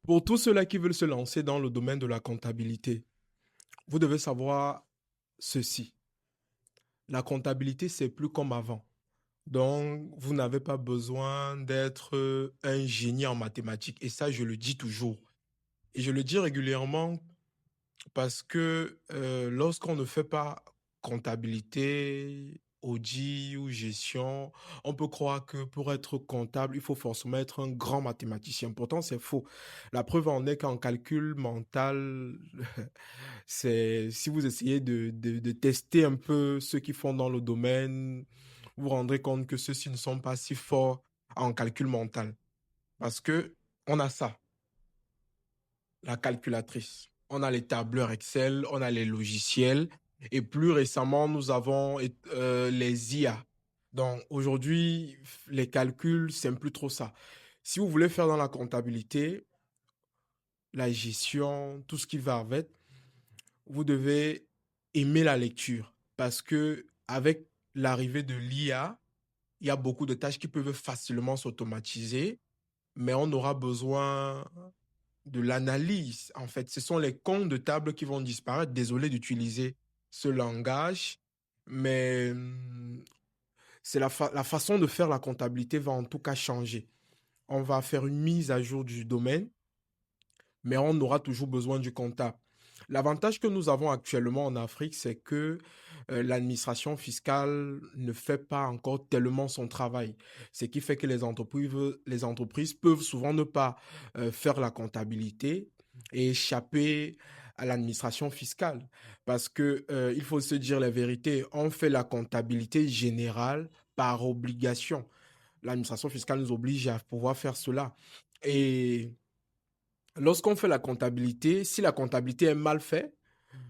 Pour tous ceux-là qui veulent se lancer dans le domaine de la comptabilité, vous devez savoir ceci. La comptabilité, c'est plus comme avant. Donc, vous n'avez pas besoin d'être un génie en mathématiques. Et ça, je le dis toujours. Et je le dis régulièrement parce que lorsqu'on ne fait pas comptabilité, audit ou gestion, on peut croire que pour être comptable, il faut forcément être un grand mathématicien. Pourtant, c'est faux. La preuve en est qu'en calcul mental, c'est si vous essayez de tester un peu ceux qui font dans le domaine, vous vous rendrez compte que ceux-ci ne sont pas si forts en calcul mental. Parce que on a ça, la calculatrice. On a les tableurs Excel, on a les logiciels. Et plus récemment, nous avons les IA. Donc aujourd'hui, les calculs, c'est plus trop ça. Si vous voulez faire dans la comptabilité, la gestion, tout ce qui va avec, vous devez aimer la lecture parce que avec l'arrivée de l'IA, il y a beaucoup de tâches qui peuvent facilement s'automatiser, mais on aura besoin de l'analyse. En fait, ce sont les comptes de table qui vont disparaître. Désolé d'utiliser ce langage, mais c'est la façon de faire la comptabilité va en tout cas changer. On va faire une mise à jour du domaine, mais on aura toujours besoin du comptable. L'avantage que nous avons actuellement en Afrique, c'est que l'administration fiscale ne fait pas encore tellement son travail. Ce qui fait que les entreprises peuvent souvent ne pas faire la comptabilité et échapper à l'administration fiscale. Parce que, il faut se dire la vérité, on fait la comptabilité générale par obligation. L'administration fiscale nous oblige à pouvoir faire cela. Et lorsqu'on fait la comptabilité, si la comptabilité est mal faite,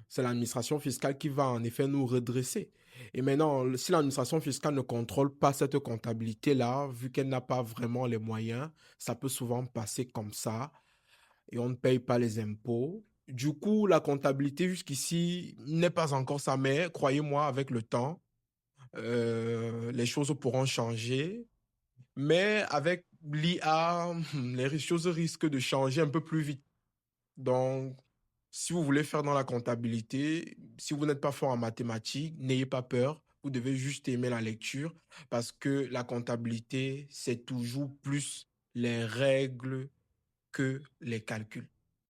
c'est l'administration fiscale qui va en effet nous redresser. Et maintenant, si l'administration fiscale ne contrôle pas cette comptabilité-là, vu qu'elle n'a pas vraiment les moyens, ça peut souvent passer comme ça et on ne paye pas les impôts. Du coup, la comptabilité jusqu'ici n'est pas encore ça, mais croyez-moi, avec le temps, les choses pourront changer. Mais avec l'IA, les choses risquent de changer un peu plus vite. Donc, si vous voulez faire dans la comptabilité, si vous n'êtes pas fort en mathématiques, n'ayez pas peur. Vous devez juste aimer la lecture parce que la comptabilité, c'est toujours plus les règles que les calculs.